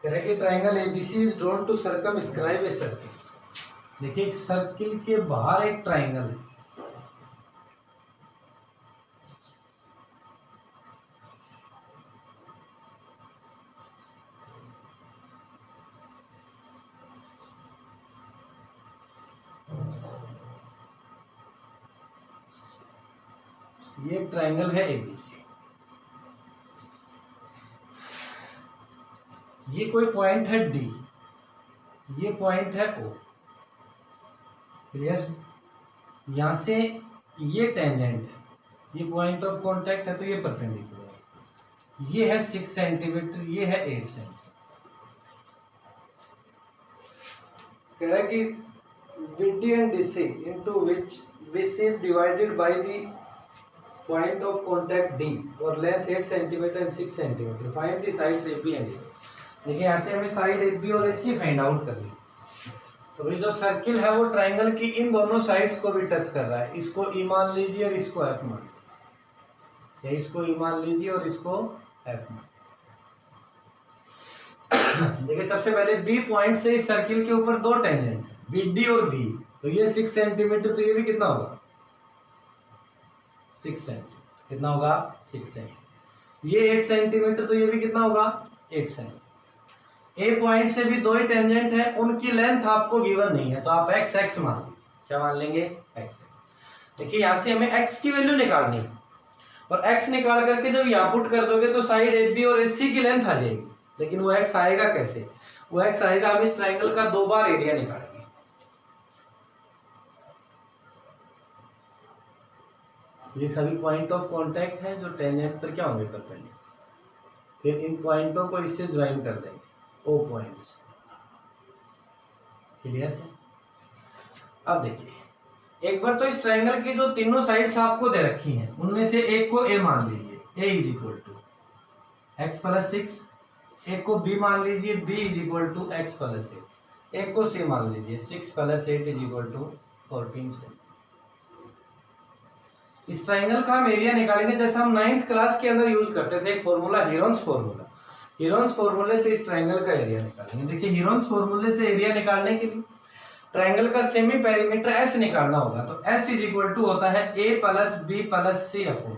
कह रहे कि triangle ABC is drawn to circumscribe a circle. देखिए एक सर्किल के बाहर एक ट्राइंगल है, ये एक ट्राइंगल है एबीसी, ये कोई पॉइंट है डी, ये पॉइंट है ओ, क्लियर। यहां से ये टेंजेंट है, ये पॉइंट ऑफ कांटेक्ट है, तो ये परपेंडिकुलर, ये है 6 सेंटीमीटर, ये है 8 सेंटीमीटर। कह रहा है कि BD and DC into which BC divided by the point of contact D और length 8 centimetre and 6 centimetre, find the sides AB and AC। देखिए यहाँ से हमें साइड AB और AC फाइंड आउट करनी है। तो भाई जो सर्किल है वो ट्राइंगल की इन दोनों साइड्स को भी टच कर रहा है, इसको E मान लीजिए और इसको F मान, या इसको E मान लीजिए और इसको F मान। देखिए सबसे पहले B पॉइंट से इस सर्किल के ऊपर दो टेंजेंट है, BD और B, तो ये 6 सेंटीमीटर, तो ये भी कितना होगा 6 सेंटीमीटर, कितना होगा 6 सेंटीमीटर। ये 8 सेंटीमीटर, तो ये भी कितना होगा 8 सेंटीमीटर। ए पॉइंट से भी दो ही टेंजेंट है, उनकी लेंथ आपको गिवन नहीं है, तो आप x x मान लीजिए। क्या मान लेंगे x। देखिए यहां से हमें x की वैल्यू निकालनी है, और x निकाल करके जब यहां पुट कर दोगे तो साइड AB और AC की लेंथ आ जाएगी। लेकिन वो x आएगा कैसे, वो x आएगा, हम इस ट्राइंगल का 2 बार एरिया निकालेंगे। ये सभी पॉइंट ऑफ कांटेक्ट है जो टेंजेंट पर क्या होंगे परपेंडिकुलर, फिर इन पॉइंटों को इससे ज्वाइन कर देंगे O पॉइंट्स, क्लियर है। अब देखिए एक बार तो इस ट्राइंगल की जो तीनों साइड्स आपको दे रखी हैं उनमें से एक को A मान लीजिए, A is equal to x plus 6, एक को B मान लीजिए, B is equal to x plus 8, एक को C मान लीजिए, 6 प्लस 8 इज इक्वल टू 14। इस ट्राइंगल का हम एरिया निकालेंगे जैसे हम 9th क्लास के अंदर यूज करते थे, एक फॉर्मूला हीरोन्स फॉर्मूला। हीरोन्स फॉर्मूले से इस ट्राइंगल का एरिया निकालेंगे। देखिए हीरोन्स फॉर्मूले से एरिया निकालने के लिए ट्राइंगल का सेमी पेरीमीटर S निकालना होगा, तो S इज इक्वल टू होता है A plus B plus C upon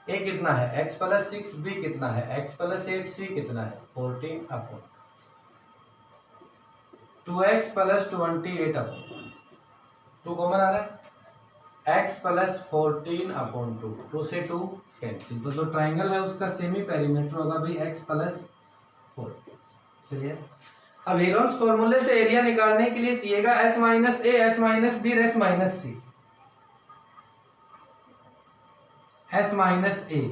A कितना है x प्लस 6, B कितना है x प्लस 8, C कितना है 14 upon 2x plus 28 upon 2 common आ रहा है, x प्लस 14 अपॉन 2 से 2 कैंसिल, तो जो ट्राइंगल है उसका सेमी पेरीमीटर होगा भाई x प्लस 14। क्लियर। अब हीरोन्स फॉर्मूले से एरिया निकालने के लिए चाहिएगा s minus a, s minus b, s minus c। s minus a,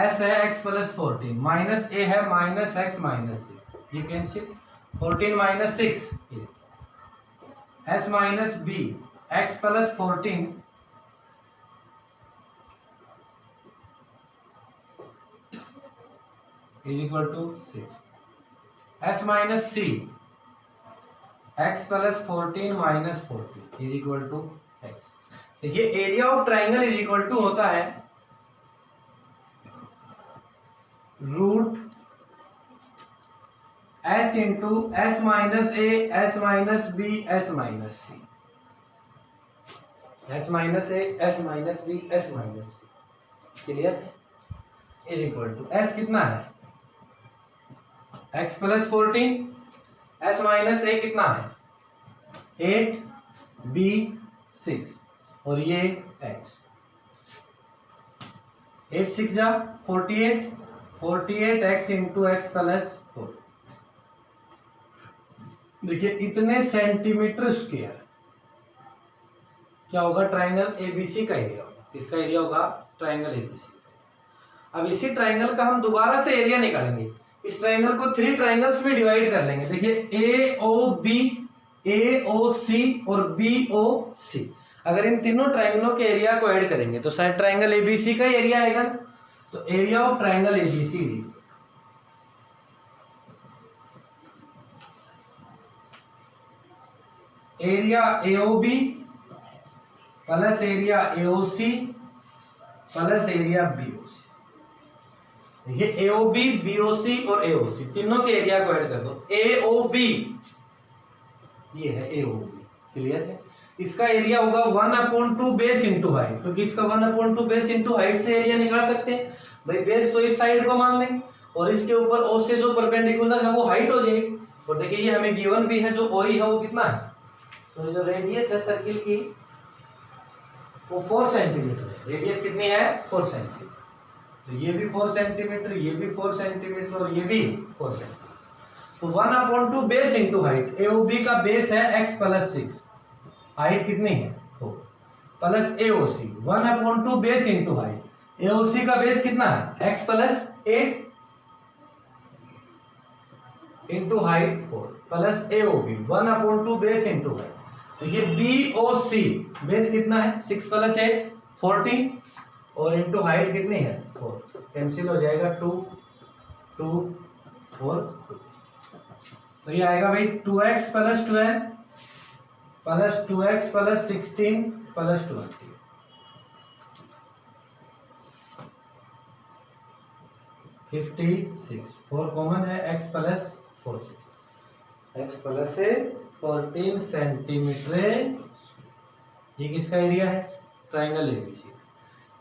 s है x प्लस 14, माइनस a है माइनस x माइनस 6, ये cancel, 14 minus 6, s minus b, x plus 14 is equal to 6, s minus c, x plus 14 minus 14 is equal to x। देखिए area of triangle is equal to होता है root s into s minus a, s minus b, s minus c, s minus a, s minus b, s minus c, clear, is equal to s कितना है x plus 14, s minus a कितना है 8, b 6, और ये x, 8 6 जा 48, 48x into x plus 4। देखिए इतने centimetre square क्या होगा ट्राइंगल एबीसी का एरिया होगा, इसका एरिया होगा ट्राइंगल एबीसी। अब इसी ट्राइंगल का हम दोबारा से एरिया निकालेंगे, इस ट्राइंगल को 3 ट्राइंगल्स में डिवाइड कर लेंगे। देखिए AOB, AOC और BOC, अगर इन तीनों ट्राइंगलों के एरिया को ऐड करेंगे तो शायद ट्राइंगल एबीसी का एरिया आएगा। तो area of triangle ABC, area AOB plus area AOC plus area BOC। देखिए AOB, BOC और AOC तीनों के एरिया को ऐड कर दो। AOB ये है AOB, क्लियर है। इसका एरिया होगा 1/2 बेस इंटू हाइट, क्योंकि इसका 1/2 बेस इंटू हाइट से एरिया निकाल सकते हैं भाई। बेस तो इस साइड को मान लें और इसके ऊपर O से जो परपेंडिकुलर है वो हाइट हो जाएगी। और देखिए ये हमें गिवन भी है, जो OE है वो कितना है, तो जो रेडियस है सर्किल की वो 4 सेंटीमीटर है। रेडियस कितनी है, 4 सेंटीमीटर। तो ये भी 4 सेंटीमीटर, ये भी 4 सेंटीमीटर और ये भी 4 सेंटीमीटर। तो 1/2 बेस इंटू हाइट। AOB का बेस है x + 6, हाइट कितनी है 4, plus AOC 1/2 base into height. AOC का बेस कितना है x + 8 into height 4, plus AOB 1/2 base into height. तो ये BOC बेस कितना है 6 + 8 14 और इंटू हाइट कितनी है 4, कैंसिल हो जाएगा 2 2 और 2। तो ये आएगा भाई 2x + 12 plus 2x + 16 plus 20, 56। 4 common है, x + 14, x + 14 सेंटीमीटर। ये किसका एरिया है, ट्राइंगल ABC।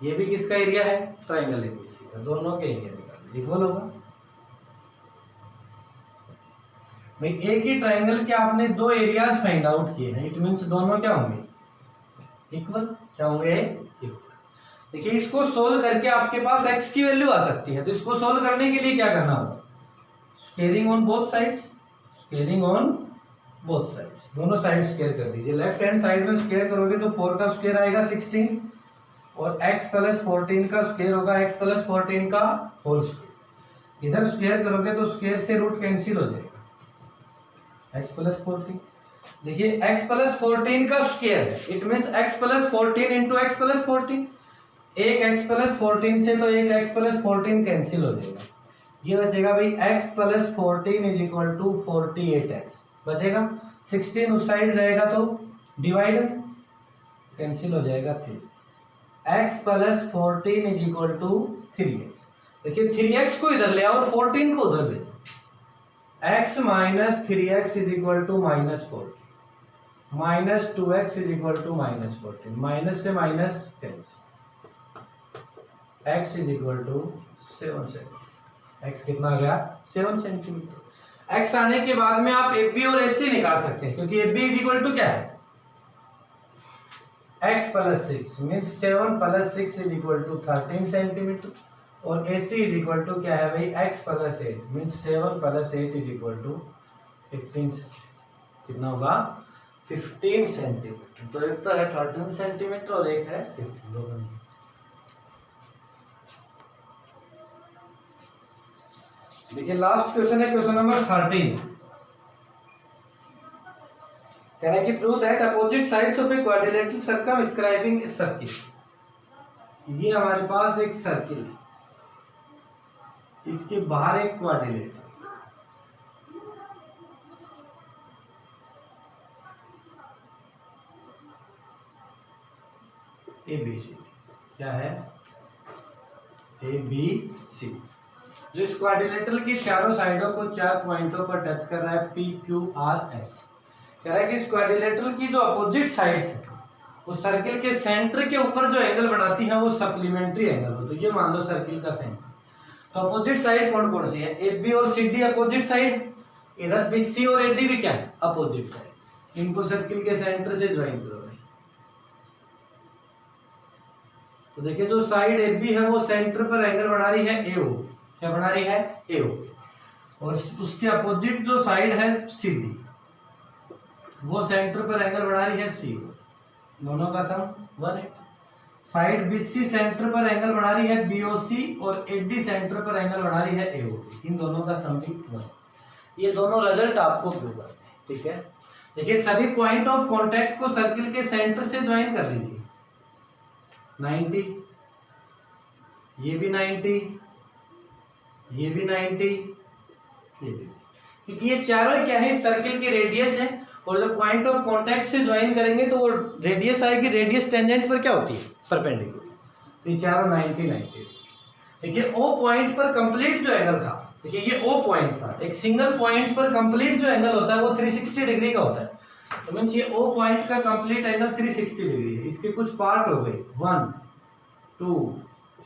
ये भी किसका एरिया है, ट्राइंगल ABC का। दोनों के एरिया निकाल इक्वल होगा भाई। एक ही ट्राइंगल के आपने दो एरियाज फाइंड आउट किए हैं, इट मींस दोनों क्या होंगे इक्वल। क्या होंगे इक्वल। देखिए इसको सोल्व करके आपके पास x की वैल्यू आ सकती है, तो इसको सोल्व करने के लिए क्या करना होगा, squaring on both sides, squaring on both sides, दोनों साइड स्क्वायर कर दीजिए। लेफ्ट हैंड साइड में स्क्वायर करोगे तो 4 का स्क्वायर आएगा 16 और x + 14 का स्क्वायर होगा x + 14 का होल स्क्वायर। इधर स्क्वायर करोगे तो स्क्वायर से रूट कैंसिल हो जाएगा, x + 14। देखिए x + 14 का स्क्वायर है, it means x + 14 into x + 14। एक x + 14 से तो एक x + 14 कैंसिल हो जाएगा। ये बचेगा भाई x + 14 = 48x बचेगा। 16 उस साइड रहेगा तो डिवाइड कैंसिल हो जाएगा 3। x + 14 = 3x। देखिए 3x को इधर ले आओ और 14 को उधर ले आओ। x - 3x = -14, -2x = -14, माइनस से minus cancel, x = 7 centimetre. x कितना आ गया 7 सेंटीमीटर। x आने के बाद में आप AB और AC निकाल सकते हैं, क्योंकि AB = क्या है x + 6 मींस 7 + 6 = 13 सेंटीमीटर और AC = क्या है भाई x + 8 मींस 7 + 8 = 15। कितना होगा 15 सेंटीमीटर। तो एक तो है 13 सेंटीमीटर और एक है 15। देखिए लास्ट क्वेश्चन है, क्वेश्चन नंबर 13। कह रहा है कि prove that opposite sides of a quadrilateral circumscribing a circle. ये हमारे पास एक सर्किल है, इसके बाहर एक क्वाड्रिलेटर, ABC। क्या है ABC, जो इस क्वाड्रिलेटरल की चारों साइडों को 4 पॉइंटों पर टच कर रहा है, PQRS। कह रहा है कि इस क्वाड्रिलेटरल की जो अपोजिट साइड्स है उस सर्किल के सेंटर के ऊपर जो एंगल बनाती है वो सप्लीमेंट्री एंगल हो। तो ये मान लो सर्किल का सेंटर, तो अपोजिट साइड कौन कौन सी है, AB और CD अपोजिट साइड, इधर BC और AD भी क्या है अपोजिट साइड। इनको सर्किल के सेंटर से ज्वाइन करो। तो देखिए जो साइड AB है वो सेंटर पर एंगल बना रही है AO। क्या बना रही है AO। और उसके अपोजिट जो साइड है CD वो सेंटर पर एंगल बना रही है CO। दोनों का सम 180। साइड BC सेंटर पर एंगल बना रही है BOC और AD सेंटर पर एंगल बना रही है AO। इन दोनों का सम भी 1। ये दोनों रिजल्ट आपको प्रूव करते हैं, ठीक है। देखिए सभी पॉइंट ऑफ कांटेक्ट को सर्किल के सेंटर से ज्वाइन कर लीजिए। 90, ये भी 90, ये भी 90, ये भी, क्योंकि ये चारों क्या है सर्किल की रेडियस है और जब पॉइंट ऑफ कांटेक्ट से ज्वाइन करेंगे तो वो रेडियस आएगी। रेडियस टेंजेंट पर क्या होती है परपेंडिकुलर। तो ये चारों 90 90। देखिए ओ पॉइंट पर कंप्लीट जो एंगल था, देखिए ये ओ पॉइंट था, एक सिंगल पॉइंट पर कंप्लीट जो एंगल होता है वो 360 डिग्री का होता है। तो मीन्स ये ओ पॉइंट का कंप्लीट एंगल 360 डिग्री है। इसके कुछ पार्ट हो गए 1 2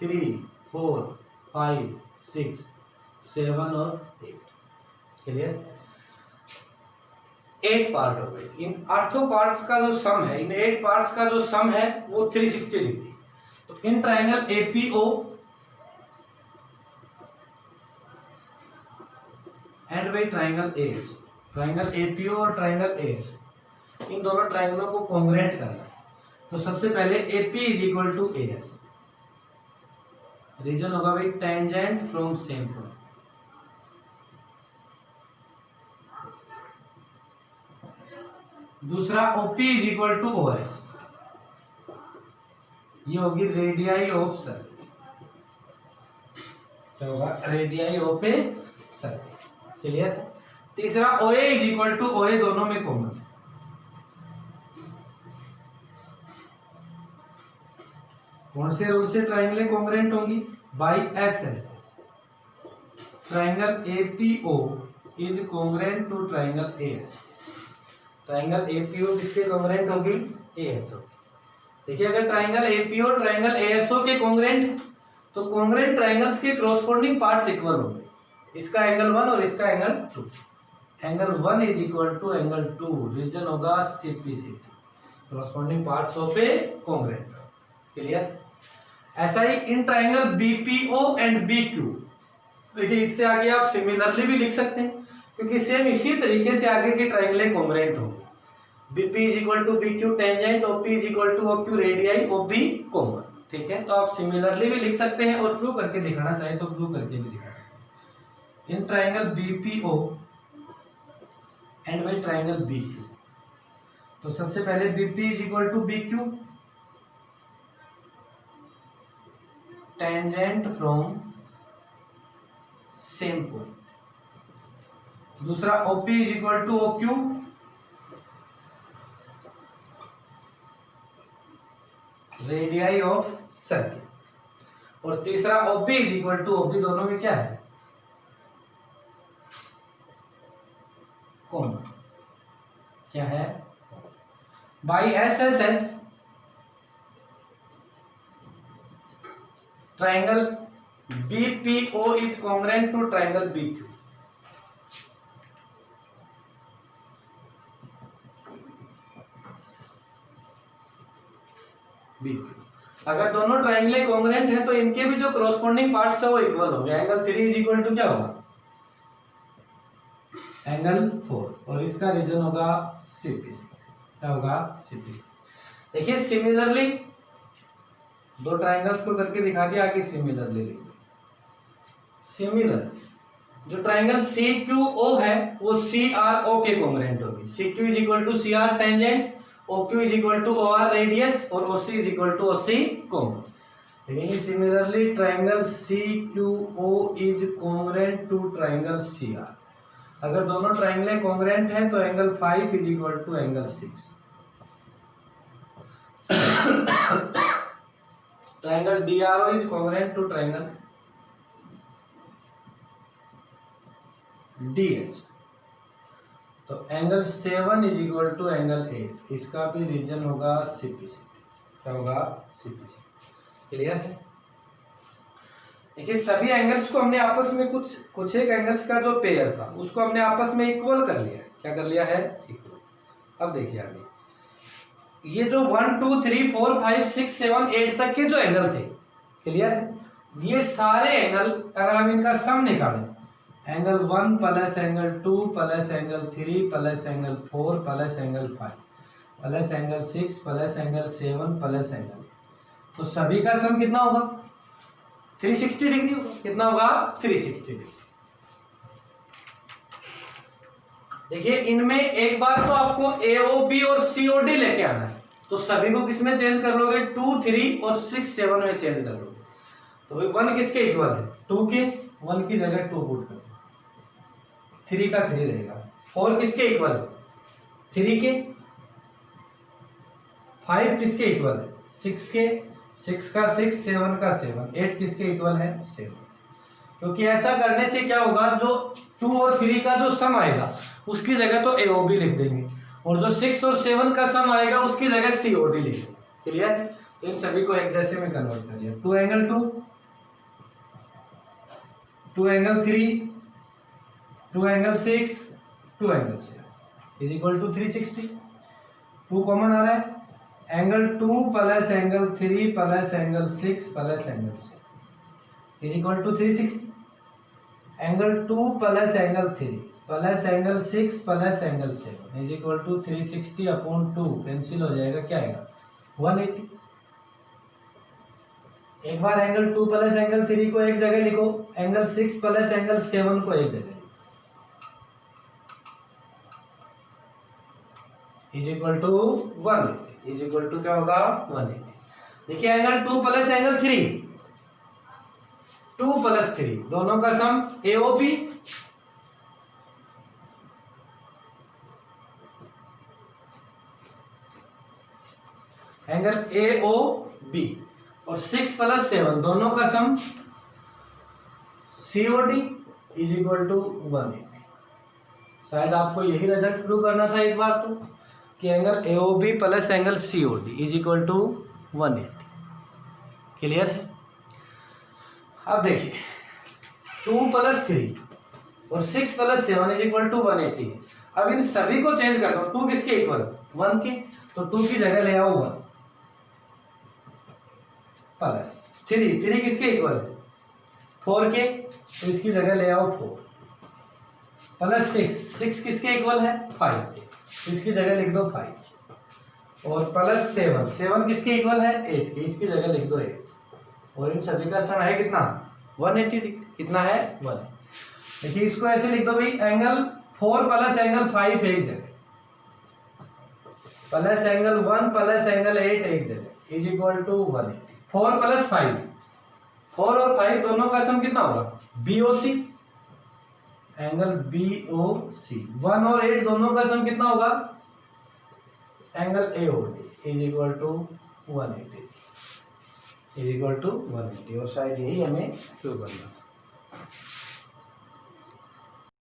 3 4 5 6 7 और 8। क्लियर? 8 पार्ट हो गए। इन 8 पार्ट्स का जो सम है, इन 8 पार्ट्स का जो सम है वो 360 डिग्री। तो in triangle APO and by triangle as, triangle APO और ट्राइंगल एएस, इन दोनों ट्राइंगलों को कॉन्ग्रुएंट करना है। तो सबसे पहले AP is equal to AS, reason होगा भाई टेंजेंट फ्रॉम सेम पॉइंट। दूसरा OP is equal to OS, ये होगी रेडियाई ऑफ सर्कल। क्या होगा? Radii of a circle. Clear? तीसरा OA is equal to OA, दोनों में कॉमन। कौन से रूल से ट्राइंगल कॉन्ग्रुएंट होंगी? By SS, triangle APO is congruent to triangle AS। Triangle APO किसके कॉन्ग्रुएंट होगी? ASO। देखिए अगर ट्राइंगल APO ट्राइंगल ASO के कॉन्ग्रुएंट, तो कॉन्ग्रुएंट ट्राइंगल्स के कॉरस्पॉन्डिंग पार्ट्स इक्वल होंगे। इसका एंगल 1 और इसका angle 2। Angle 1 is equal to angle 2, reason होगा CPCT, corresponding parts of a congruent. Clear? ऐसा ही in triangle BPO and BQ, देखिए इससे आगे आप सिमिलरली भी लिख सकते हैं, क्योंकि सेम इसी तरीके से आगे की ट्राइंगल कॉन्ग्रुएंट होंगे। BP is equal to BQ tangent, OP is equal to OQ radii, OB common. ठीक है, तो आप सिमिलरली भी लिख सकते हैं और प्रूव करके दिखाना चाहे तो प्रूव करके भी दिखा सकते हैं। In triangle BPO and by triangle BQ, तो सबसे पहले BP is equal to BQ tangent from same point. दूसरा OP is equal to OQ radii of circle. और तीसरा OP is equal to OB, दोनों में क्या है? कॉमन। क्या है? By SSS, triangle BPO is congruent to triangle BQ। अगर दोनों ट्राइंगल कॉन्ग्रुएंट हैं तो इनके भी जो कॉरस्पॉन्डिंग पार्ट्स है वो इक्वल होंगे। एंगल 3 इज इक्वल टू क्या होगा? एंगल 4, और इसका रीजन होगा CPC। क्या होगा? CPC। देखिए सिमिलरली दो ट्राइंगल्स को करके दिखा दिया, आगे सिमिलरली लिखिए। सिमिलर जो ट्राइंगल CQO है वो CRO के कॉन्ग्रुएंट होगी। CQ is equal to CR tangent, OQ is equal to OR radius, और OC is equal to OC common. लेकिन similarly triangle CQO is congruent to triangle CR। अगर दोनों triangle congruent हैं तो angle 5 is equal to angle 6। Triangle DRO is congruent to triangle DS। तो angle 7 is equal to angle 8, इसका भी reason होगा CPC। क्या होगा? CPC। क्लियर है? देखिए सभी एंगल्स को हमने आपस में कुछ एक एंगल्स का जो पेयर था उसको हमने आपस में इक्वल कर लिया है। क्या कर लिया है? इक्वल। अब देखिए आगे, ये जो 1 2 3 4 5 6 7 8 तक के जो एंगल थे, क्लियर है, ये सारे एंगल अगर हम इनका सम निकालें, angle 1 plus angle 2 plus angle 3 plus angle 4 plus angle 5 plus angle 6 plus angle 7 plus angle, तो सभी का सम कितना होगा? 360 डिग्री होगा। कितना होगा? 360 डिग्री। देखिए इनमें एक बार तो आपको AOB और COD लेके आना है, तो सभी को किसमें चेंज कर लोगे? 2 3 और 6 7 में चेंज कर लोगे। तो भाई 1 किसके इक्वल है? 2 के, 1 की जगह 2 पुट कर, 3 का 3 रहेगा। 4 किसके इक्वल है? 3 के। 5 किसके इक्वल है? 6 के। 6 का 6, 7 का 7, 8 किसके इक्वल है? 7। क्योंकि ऐसा करने से क्या होगा, जो 2 और 3 का जो सम आएगा उसकी जगह तो AOB लिख देंगे, और जो 6 और 7 का सम आएगा उसकी जगह COD लिख देंगे। क्लियर? तो इन सभी को एक जैसे में कन्वर्ट कर दिया। 2 angle 2, 2 angle 3, 2 angle 6, 2 angle 7 is equal to 360। 2 common आ रहा है, angle 2 plus angle 3 plus angle 6 plus angle 7 is equal to 360। Angle 2 plus angle 3 plus angle 6 plus angle 7 is equal to 360 upon 2, cancel हो जाएगा, क्या आएगा? 180। एक बार एंगल 2 प्लस एंगल 3 को एक जगह लिखो, एंगल 6 प्लस एंगल 7 को एक जगह लिखो, is equal to 180, is equal to क्या होगा? 180। देखिए एंगल 2 प्लस एंगल 3, 2 प्लस 3 दोनों का सम AOB, एंगल AOB, और 6 प्लस 7 दोनों का सम COD इज इक्वल टू 180। शायद आपको यही रिजल्ट प्रूव करना था एक बार तो, कि angle AOB plus angle COD is equal to 180। Clear है? अब देखिए 2 प्लस 3 और 6 प्लस 7 इज इक्वल टू 180 है। अब इन सभी को चेंज कर दो, 2 किसके इक्वल? 1 के, तो 2 की जगह ले आओ 1 प्लस 3 किसके इक्वल है? 4 के, तो इसकी जगह ले आओ 4 प्लस 6 किसके इक्वल है? 5 के, तो इसकी जगह लिख दो 5, और प्लस 7 किसके इक्वल है? 8 के, इसकी जगह लिख दो 8, और इन सभी का सम है कितना? 180 डिग्री। कितना है? 1। देखिए इसको ऐसे लिख दो भाई, एंगल 4 प्लस एंगल 5 एक जगह, प्लस एंगल 1 प्लस एंगल 8 एक जगह, इज इक्वल टू 180। 4 प्लस 5, 4 और 5 दोनों का सम कितना होगा? BOC, angle BOC। 1 और 8 दोनों का सम कितना होगा? Angle AOD is equal to 180, is equal to 180, और शायद यही हमें प्रूव करना।